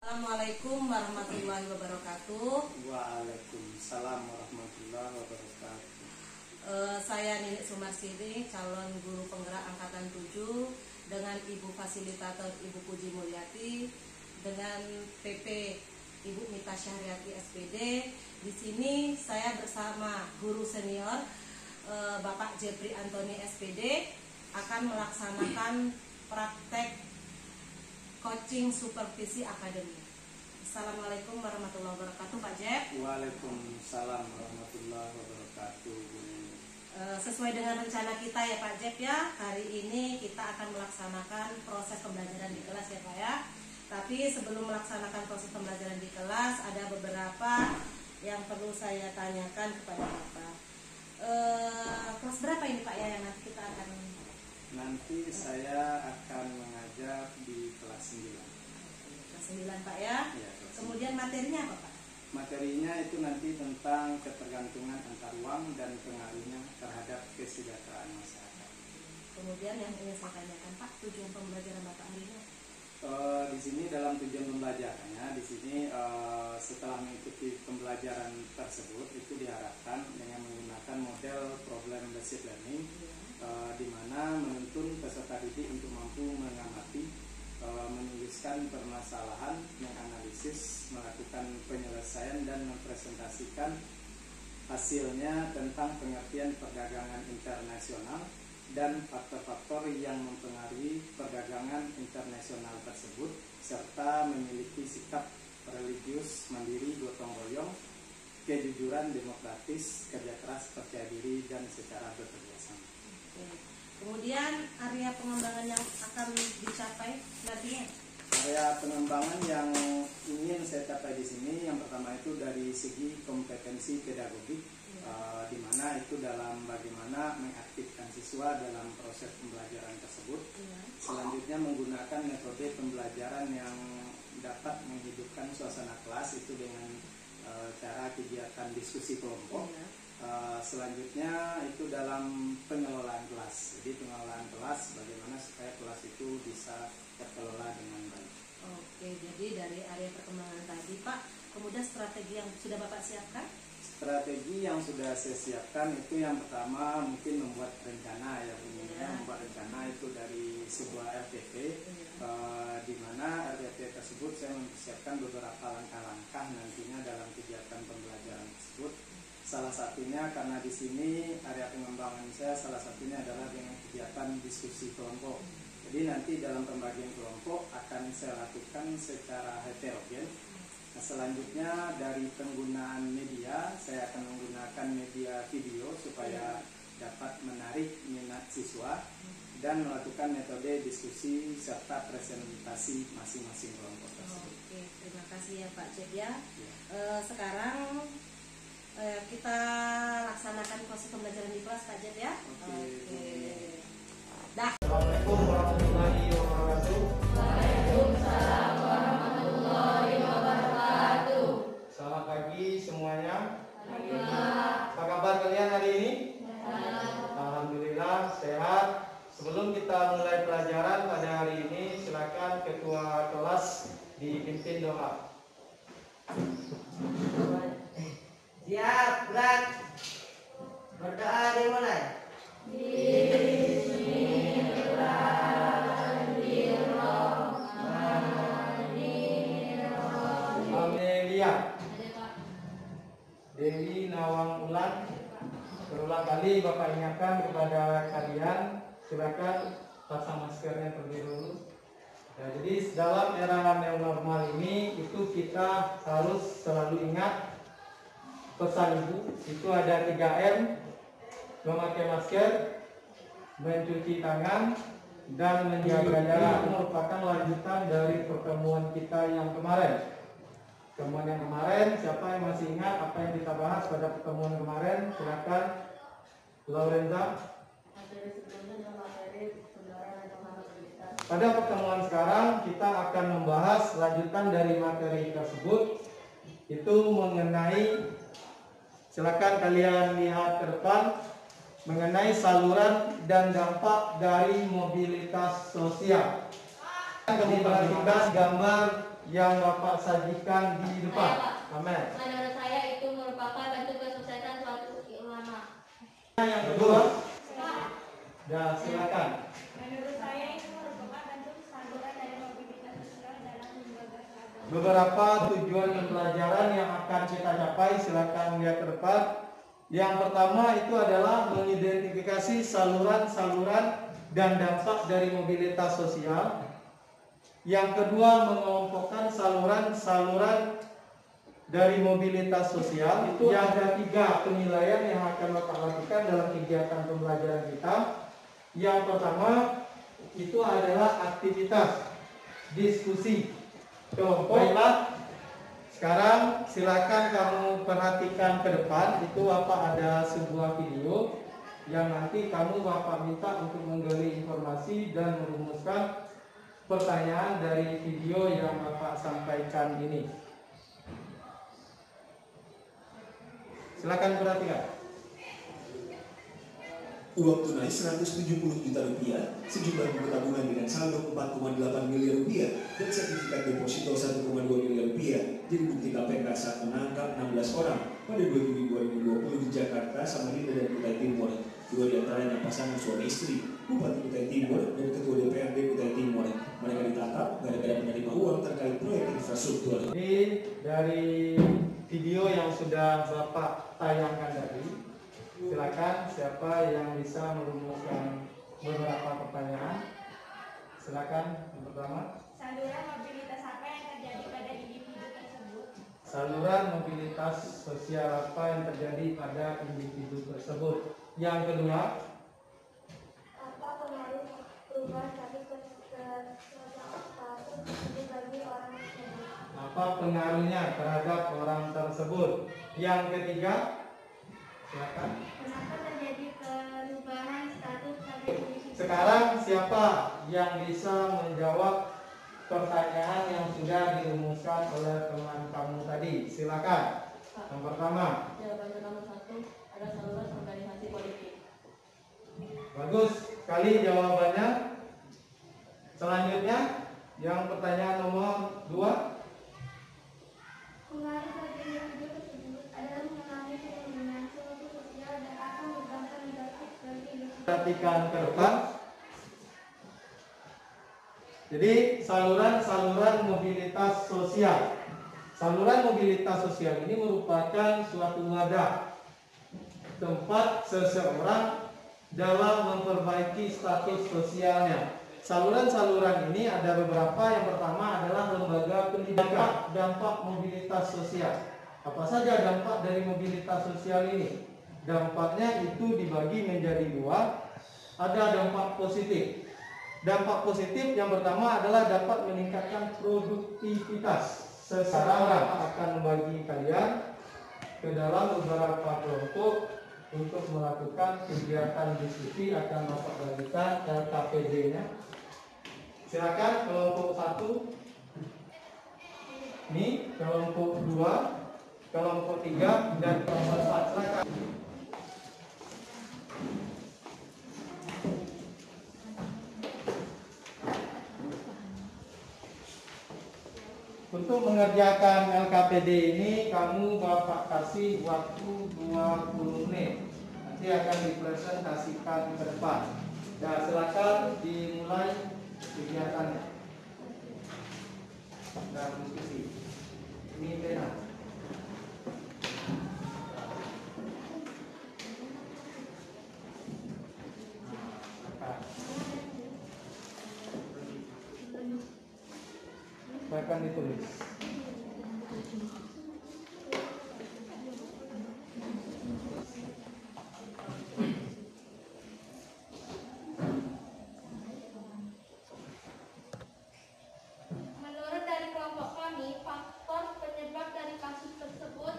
Assalamualaikum warahmatullahi wabarakatuh. Waalaikumsalam warahmatullahi wabarakatuh. Saya Ninik Sumarsidi, calon guru penggerak angkatan 7 dengan Ibu Fasilitator Ibu Puji Mulyati dengan PP Ibu Mita Syahriati SPD. Di sini saya bersama guru senior Bapak Jepri Antoni SPD akan melaksanakan praktek coaching supervisi akademi. Assalamualaikum warahmatullahi wabarakatuh, Pak Jep. Waalaikumsalam warahmatullahi wabarakatuh. Sesuai dengan rencana kita ya Pak Jep ya, hari ini kita akan melaksanakan proses pembelajaran di kelas ya Pak ya. Tapi sebelum melaksanakan proses pembelajaran di kelas, ada beberapa yang perlu saya tanyakan kepada Bapak. Kelas berapa ini Pak ya yang nanti kita akan? Nanti saya akan mengajar di kelas 9. Kelas 9 Pak ya. Ya, Kemudian materinya apa Pak? Materinya itu nanti tentang ketergantungan antar uang dan pengaruhnya terhadap kesejahteraan masyarakat. Kemudian yang ingin saya tanyakan Pak, tujuan pembelajaran Bapak hari ini? Di sini dalam tujuan pembelajarannya, di sini setelah mengikuti pembelajaran tersebut itu diharapkan dengan menggunakan model problem based learning, di mana menuntun peserta didik untuk mampu mengamati, menuliskan permasalahan, menganalisis, melakukan penyelesaian dan mempresentasikan hasilnya tentang pengertian perdagangan internasional dan faktor-faktor yang mempengaruhi perdagangan internasional tersebut, serta memiliki sikap religius, mandiri, gotong royong, kejujuran, demokratis, kerja keras, percaya diri, dan secara bekerja sama. Kemudian area pengembangan yang akan dicapai nantinya? Area pengembangan yang ingin saya capai di sini, yang pertama itu dari segi kompetensi pedagogik, di mana itu dalam bagaimana mengaktifkan siswa dalam proses pembelajaran tersebut. Selanjutnya menggunakan metode pembelajaran yang dapat menghidupkan suasana kelas itu dengan cara kegiatan diskusi kelompok. Selanjutnya itu dalam pengelolaan kelas. Jadi pengelolaan kelas bagaimana supaya kelas itu bisa terkelola dengan baik. Oke, jadi dari area perkembangan tadi Pak, kemudian strategi yang sudah Bapak siapkan? Strategi yang sudah saya siapkan itu yang pertama mungkin membuat rencana ya, membuat rencana itu dari sebuah RTP, di mana RTP tersebut saya mempersiapkan beberapa langkah-langkah nantinya dalam kegiatan pembelajaran tersebut. Salah satunya karena di sini area pengembangan saya salah satunya adalah dengan kegiatan diskusi kelompok. Jadi nanti dalam pembagian kelompok akan saya lakukan secara heterogen. Nah, selanjutnya dari penggunaan media, saya akan menggunakan media video supaya dapat menarik minat siswa dan melakukan metode diskusi serta presentasi masing-masing kelompok tersebut. Oke, terima kasih ya Pak Jeb ya. Sekarang kita laksanakan proses pembelajaran di kelas Pak Jeb ya. Oke. Dah. Assalamualaikum warahmatullahi wabarakatuh. Waalaikumsalam warahmatullahi wabarakatuh. Selamat pagi semuanya. Pagi. Apa kabar kalian hari ini? Alhamdulillah sehat. Sebelum kita mulai pelajaran pada hari ini, silakan ketua kelas dipimpin doa. Siap, berat. Berdoa dimulai. Amelia Dewi Nawang Ulan. Berulang kali Bapak ingatkan kepada kalian, silakan pasang maskernya terlebih dahulu. Ya, jadi dalam era new normal ini itu kita harus selalu ingat pesan ibu, itu ada 3M, memakai masker, mencuci tangan, dan menjaga jarak. Merupakan lanjutan dari pertemuan kita yang kemarin. Pertemuan yang kemarin, siapa yang masih ingat apa yang kita bahas pada pertemuan kemarin? Silakan, Laurenza. Pada pertemuan sekarang kita akan membahas lanjutan dari materi tersebut, itu mengenai, silakan kalian lihat ke depan, mengenai saluran dan dampak dari mobilitas sosial. Kami perhatikan gambar yang Bapak sajikan di depan? Saya, Pak. Amin. Menurut saya itu merupakan bentuk kesuksesan suatu ulama. Yang kedua, dah silakan. Menurut saya itu merupakan bentuk saluran dari mobilitas sosial dalam lembaga agama. Beberapa tujuan pembelajaran yang akan kita capai, silakan lihat ke depan. Yang pertama itu adalah mengidentifikasi saluran-saluran dan dampak dari mobilitas sosial. Yang kedua, mengelompokkan saluran-saluran dari mobilitas sosial. Itu yang ketiga, penilaian yang akan Bapak lakukan dalam kegiatan pembelajaran kita. Yang pertama itu adalah aktivitas diskusi kelompok. Baiklah, sekarang silakan kamu perhatikan ke depan. Itu Bapak ada sebuah video yang nanti Bapak minta untuk menggali informasi dan merumuskan pertanyaan dari video yang Bapak sampaikan ini. Silakan perhatikan. Uang tunai 170 juta rupiah, sejumlah buku tabungan dengan saldo 4,8 miliar rupiah, dan sertifikat deposito 1,2 miliar rupiah jadi bukti KPK saat menangkap 16 orang pada 2 Juli 2020 di Jakarta, Samarinda, dan Kutai Timur. Dua diantaranya pasangan suami istri, Bupati Kutai Timur dan Ketua DPRD Kutai Timur. Mereka ditangkap gara-gara menerima uang terkait proyek infrastruktur. Jadi dari video yang sudah Bapak tayangkan tadi, silakan siapa yang bisa merumuskan beberapa pertanyaan. Silakan yang pertama. Saluran mobilitas apa yang terjadi pada individu tersebut? Saluran mobilitas sosial apa yang terjadi pada individu tersebut. Yang kedua. Apa pengaruh perubahan status tersebut bagi orang tersebut? Apa pengaruhnya terhadap orang tersebut. Yang ketiga. Silakan. Kenapa terjadi perubahan status pada individu? Sekarang siapa yang bisa menjawab pertanyaan yang sudah dirumuskan oleh teman kamu tadi? Silakan. Yang pertama. Jawabannya nomor 1 ada saluran organisasi politik. Bagus sekali jawabannya. Selanjutnya yang pertanyaan nomor 2. Pengaruh bagi individu tersebut adalah mengalami penurunan suatu sosial dan akan berdampak negatif bagi individu. Perhatikan ke depan. Jadi saluran-saluran mobilitas sosial. Saluran mobilitas sosial ini merupakan suatu wadah tempat seseorang dalam memperbaiki status sosialnya. Saluran-saluran ini ada beberapa. Yang pertama adalah lembaga pendidikan. Dampak mobilitas sosial. Apa saja dampak dari mobilitas sosial ini? Dampaknya itu dibagi menjadi 2. Ada dampak positif. Dampak positif yang pertama adalah dapat meningkatkan produktivitas. Sekarang Bapak akan membagi kalian ke dalam beberapa kelompok untuk melakukan kegiatan diskusi. Akan Bapak bagikan LKPD-nya. Silakan kelompok 1. Ini kelompok 2, kelompok 3 dan kelompok 4. Silakan. Untuk mengerjakan LKPD ini kamu Bapak kasih waktu 20 menit. Nanti akan dipresentasikan ke depan. Dan silakan dimulai kegiatannya. Dan diskusi. Ini pena. Akan ditulis. Menurut dari kelompok kami, faktor penyebab dari kasus tersebut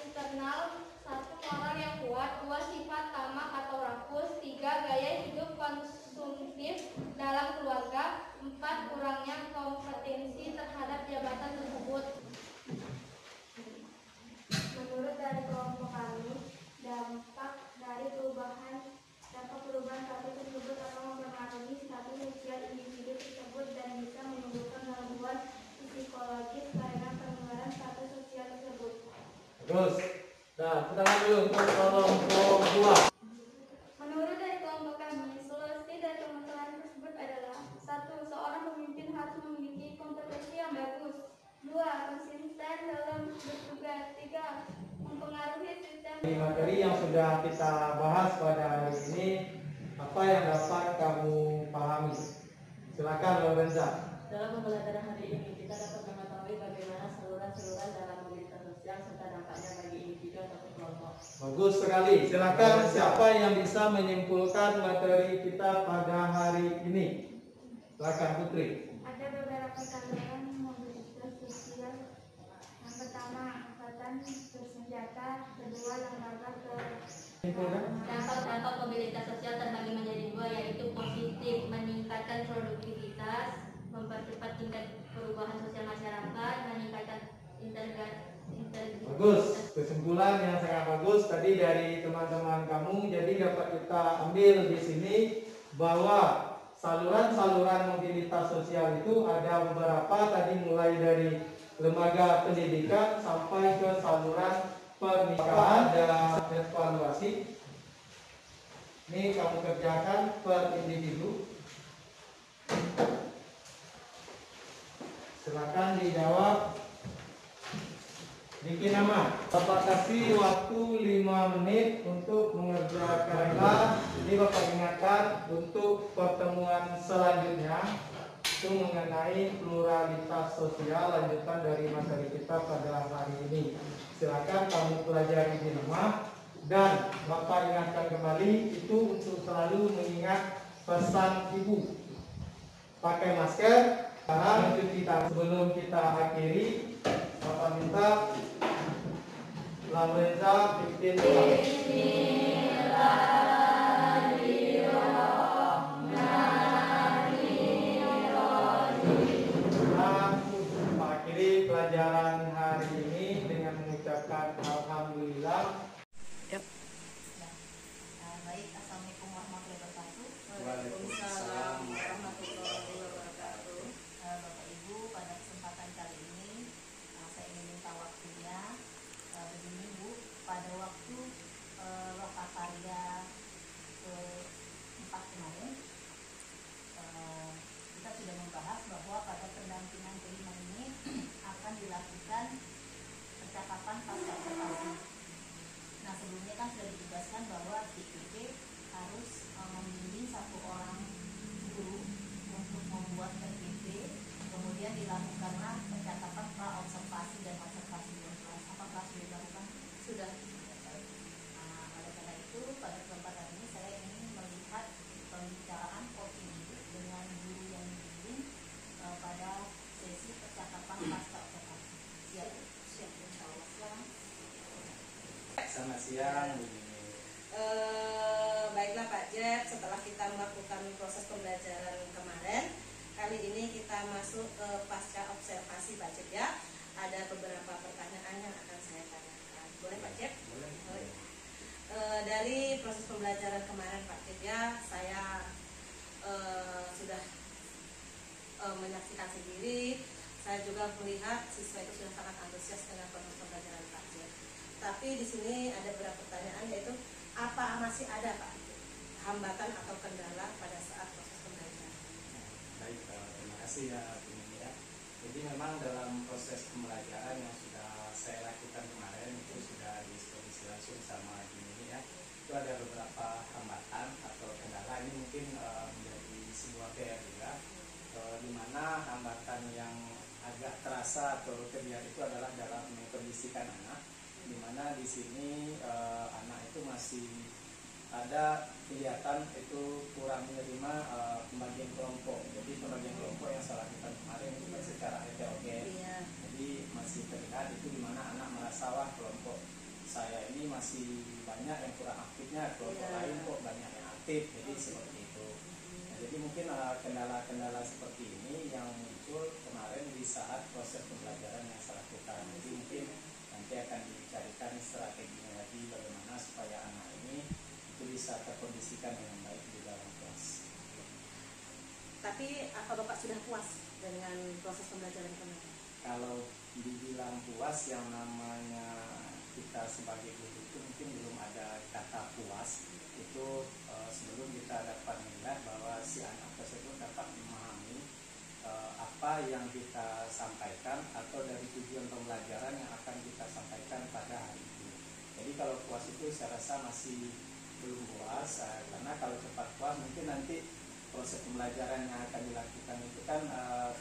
internal: 1. Moral yang kuat, 2. Sifat tamak atau rakus, 3. Gaya hidup konsumtif dalam keluarga, 4. Kurangnya kompetensi terhadap Terus, nah, kita dulu untuk kelompok 2. Menurut dari kelompok kami, solusi dari permasalahan tersebut adalah: 1. Seorang pemimpin harus memiliki kompetensi yang bagus. 2. Konsisten dalam bertugas. 3. Mempengaruhi sistem. Di materi yang sudah kita bahas pada hari ini, apa yang dapat kamu pahami? Silakan Lorenza. Dalam pembelajaran hari ini kita dapat mengetahui bagaimana saluran-saluran dalam mobilitas sosial serta dampaknya bagi individu atau kelompok. Bagus sekali. Silakan siapa yang bisa menyimpulkan materi kita pada hari ini? Silakan Putri. Ada beberapa saluran mobilitas sosial. Yang pertama, angkatan bersenjata. Kedua, lembaga Simpulkan. Dampak mobilitas sosial terbagi menjadi 2, yaitu positif, meningkatkan produktivitas, mempercepat tingkat perubahan sosial masyarakat, meningkatkan integrasi. Bagus, kesimpulan yang sangat bagus tadi dari teman-teman kamu. Jadi dapat kita ambil di sini bahwa saluran-saluran mobilitas sosial itu ada beberapa tadi, mulai dari lembaga pendidikan sampai ke saluran pernikahan. Ada evaluasi. Ini kamu kerjakan per individu. Silakan dijawab. Bikin nama. Bapak kasih waktu 5 menit untuk mengerjakannya. Jadi Bapak ingatkan untuk pertemuan selanjutnya itu mengenai pluralitas sosial, lanjutan dari materi kita pada hari ini. Silakan kamu pelajari di rumah, dan Bapak ingatkan kembali itu untuk selalu mengingat pesan Ibu. Pakai masker, mencuci tangan. Sebelum kita akhiri, Bapak minta Lorenza bikin mengakhiri pelajaran hari ini dengan mengucapkan alhamdulillah. Baik, assalamualaikum warahmatullahi wabarakatuh. Waalaikumsalam warahmatullahi wabarakatuh. Bapak Ibu, pada kesempatan kali ini saya ingin minta waktunya. Begini Bu, pada waktu lokakarya ke-4 kemarin kita sudah membahas bahwa pada pendampingan kelima ini akan dilakukan percakapan pasca observasi. Nah, sebelumnya kan sudah ditugaskan bahwa DPP harus membimbing 1 orang guru untuk membuat RPP, kemudian dilakukanlah percakapan pra-observasi dan observasi di kelas. Apakah sudah dilakukan? Sudah. Nah, pada karena itu pada kesempatan ini saya ingin melihat pembicaraan coaching dengan guru yang membimbing pada sesi percakapan pasca observasi. Siap? Siap, insya Allah. Selamat siang. Baiklah Pak Jeb, setelah kita melakukan proses pembelajaran kemarin, kali ini kita masuk ke pasca observasi Pak Jeb ya. Ada beberapa pertanyaan yang akan saya tanyakan. Boleh Pak Jeb? Boleh. Dari proses pembelajaran kemarin Pak Jeb ya, saya sudah menyaksikan sendiri. Saya juga melihat siswa itu sudah sangat antusias dengan proses pembelajaran Pak Jeb. Tapi di sini ada beberapa pertanyaan, yaitu apa masih ada Pak hambatan atau kendala pada saat proses pembelajaran? Baik, terima kasih ya Bu Nini ya. Jadi memang dalam proses pembelajaran yang sudah saya lakukan kemarin itu sudah diskusi langsung sama Bu Nini ya. Itu ada beberapa hambatan atau kendala, ini mungkin menjadi sebuah PR juga, di mana hambatan yang agak terasa atau terlihat itu adalah dalam mengkondisikan anak, di mana di sini anak itu masih ada kelihatan itu kurang menerima pembagian kelompok. Jadi pembagian kelompok yang saya lakukan kemarin itu secara heterogen. Jadi masih terlihat itu di mana anak merasa, wah kelompok saya ini masih banyak yang kurang aktifnya, kelompok lain kok banyak yang aktif. Jadi seperti itu. Nah, jadi mungkin kendala-kendala seperti ini yang muncul kemarin di saat proses pembelajaran yang saya lakukan. Jadi mungkin nanti akan dicarikan strateginya lagi bagaimana supaya anak ini itu bisa terkondisikan dengan baik di dalam kelas. Tapi apa Bapak sudah puas dengan proses pembelajaran kemarin? Kalau dibilang puas, yang namanya kita sebagai guru itu mungkin belum ada kata puas itu sebelum kita dapat melihat bahwa si anak tersebut dapat memahami apa yang kita sampaikan atau dari tujuan pembelajaran yang akan kita sampaikan pada hari itu. Jadi kalau puas itu saya rasa masih belum puas, karena kalau cepat puas mungkin nanti proses pembelajaran yang akan dilakukan itu kan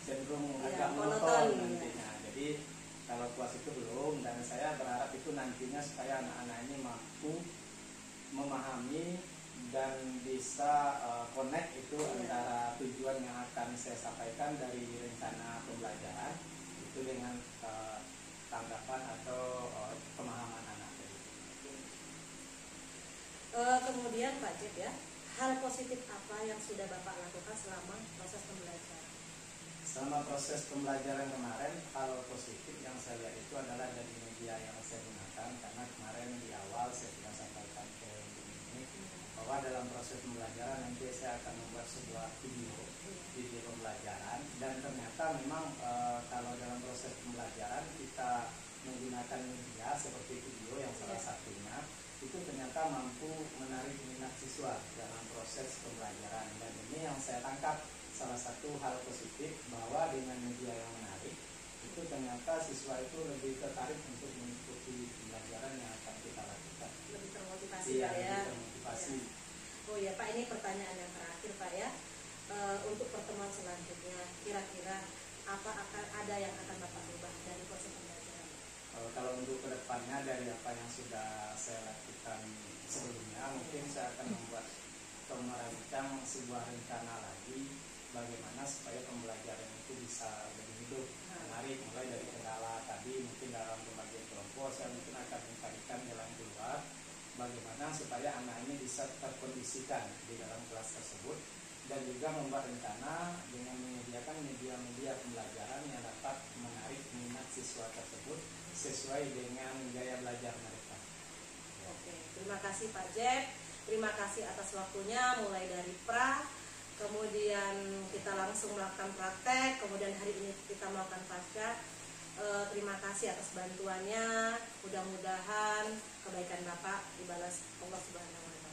cenderung agak monoton nantinya. Jadi kalau puas itu belum, dan saya berharap itu nantinya supaya anak-anak ini mampu memahami dan bisa connect itu antara tujuan yang akan saya sampaikan dari rencana pembelajaran itu dengan tanggapan atau pemahaman anak. Kemudian Pak Jeb ya, hal positif apa yang sudah Bapak lakukan selama proses pembelajaran? Selama proses pembelajaran kemarin, hal positif yang saya lihat itu adalah dari media yang saya gunakan, karena kemarin di awal saya sudah sampaikan ke ini bahwa dalam proses pembelajaran nanti saya akan membuat sebuah video pembelajaran, dan ternyata memang kalau dalam proses pembelajaran kita menggunakan media seperti video yang salah satunya itu ternyata mampu menarik minat siswa dalam proses pembelajaran, dan ini yang saya tangkap salah satu hal positif bahwa dengan media yang menarik itu ternyata siswa itu lebih tertarik untuk mengikuti pembelajaran yang akan kita lakukan. Lebih termotivasi ya. Ya. Lebih termotivasi. Ya. Oh ya Pak, ini pertanyaan yang terakhir Pak ya. Untuk pertemuan selanjutnya kira-kira apa akan ada yang akan Bapak ubah dari proses pembelajaran? Kalau untuk kedepannya dari apa yang sudah saya lakukan sebelumnya, mungkin saya akan membuat merancang sebuah rencana lagi bagaimana supaya pembelajaran itu bisa lebih hidup, menarik, mulai dari kendala tadi mungkin dalam pembagian kelompok saya mungkin akan mencarikan jalan keluar bagaimana supaya anak ini bisa terkondisikan di dalam kelas tersebut, dan juga membuat rencana dengan menyediakan media-media pembelajaran yang dapat menarik minat siswa tersebut sesuai dengan gaya belajar mereka. Oke, terima kasih Pak Jeb, terima kasih atas waktunya mulai dari pra, kemudian kita langsung melakukan praktek, kemudian hari ini kita melakukan pasca. Terima kasih atas bantuannya, mudah-mudahan kebaikan Bapak dibalas Allah Subhanahu wa Ta'ala.